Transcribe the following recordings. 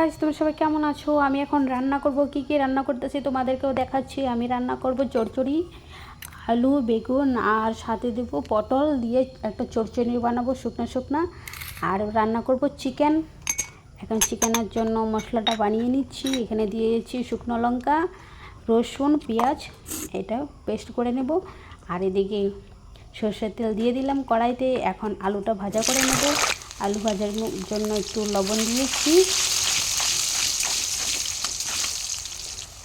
Guys, তুমি সবাই কেমন আছো? আমি এখন রান্না করব। কি কি রান্না করতেছি তোমাদেরকেও দেখাচ্ছি। আমি রান্না করব চচ্চড়ি, আলু বেগুন আর সাথে দেব পটল দিয়ে একটা চচ্চড়ি বানাবো শুকনো শুকনো। আর রান্না করব চিকেন। এখন চিকেনের জন্য মশলাটা বানিয়ে নিচ্ছি। এখানে দিয়েছি শুকনো লঙ্কা, রসুন, পেঁয়াজ, এটা পেস্ট করে নেব। আর এদিকে সরষের তেল দিয়ে দিলাম কড়াইতে। এখন আলুটা ভাজা করে নেব। আলু ভাজার জন্য একটু লবণ দিয়েছি।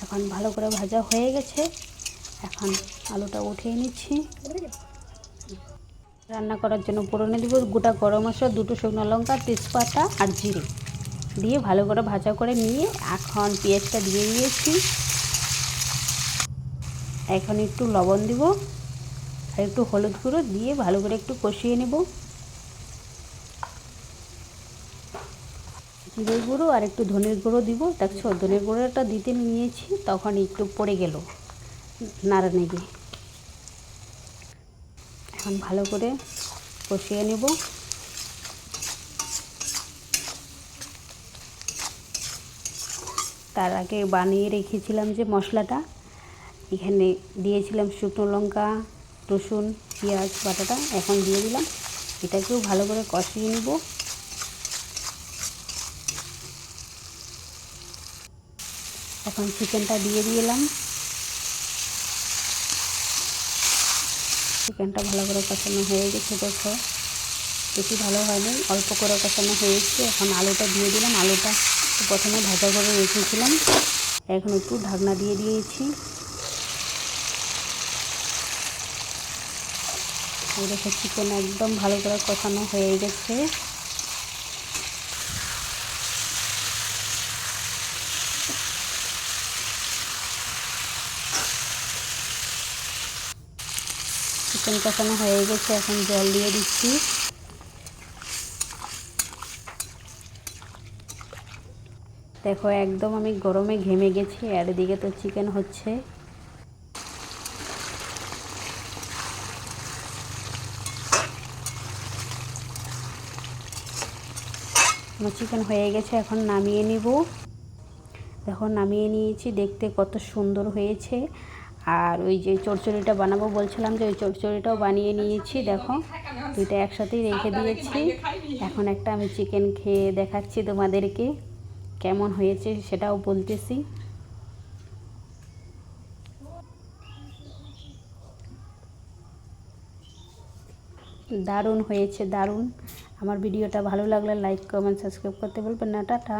এখন ভালো করে ভাজা হয়ে গেছে। এখন আলুটা উঠিয়ে নিচ্ছি। রান্না করার জন্য ফোড়নে দেব গোটা গরম মশলা, দুটো শুকনো লঙ্কা, তেজপাতা আর জিরে দিয়ে ভালো করে ভাজা করে নিয়ে এখন পেঁয়াজটা দিয়ে দিয়েছি। এখন একটু লবণ দিব আর একটু হলুদ গুঁড়ো দিয়ে ভালো করে একটু কষিয়ে নেব। জিরের গুঁড়ো আর একটু ধনের গুঁড়ো দিব। দেখছো, ধনের গুঁড়োটা দিতে নিয়েছি, তখন একটু পড়ে গেল নাড়া নেগে। এখন ভালো করে কষিয়ে নেব। তার আগে বানিয়ে রেখেছিলাম যে মশলাটা, এখানে দিয়েছিলাম শুকনো লঙ্কা, রসুন, পেঁয়াজ বাটাটা, এখন দিয়ে দিলাম। এটাকেও ভালো করে কষিয়ে নেব। এখন চিকেনটা দিয়ে দিলাম। চিকেনটা ভালো করে কষানো হয়ে গেছে। দেখো, বেশি ভালো হয়নি, অল্প করে কষানো হয়েছে। এখন আলুটা দিয়ে দিলাম। আলুটা প্রথমে ভাজা করে রেখেছিলাম, এখন একটু ঢাকনা দিয়ে দিয়েছি। দেখো, চিকেন একদম ভালো করে কষানো হয়ে গেছে। চিকেন কষানো হয়ে গেছে, এখন জল দিয়ে দিচ্ছি। দেখো, একদম আমি গরমে ঘেমে গেছি, আর এদিকে তো চিকেন হচ্ছে। আমার চিকেন হয়ে গেছে, এখন নামিয়ে নিব। দেখো, নামিয়ে নিয়েছি। দেখতে কত সুন্দর হয়েছে। আর ওই যে চচ্চড়িটা বানাবো বলছিলাম, যে ওই চচ্চড়িটাও বানিয়ে নিয়েছি। দেখো, দুইটা একসাথেই রেখে দিয়েছি। এখন একটা আমি চিকেন খেয়ে দেখাচ্ছি তোমাদেরকে কেমন হয়েছে, সেটাও বলতেছি। দারুণ হয়েছে, দারুণ। আমার ভিডিওটা ভালো লাগলে লাইক, কমেন্ট, সাবস্ক্রাইব করতে বলবেন না। টাটা।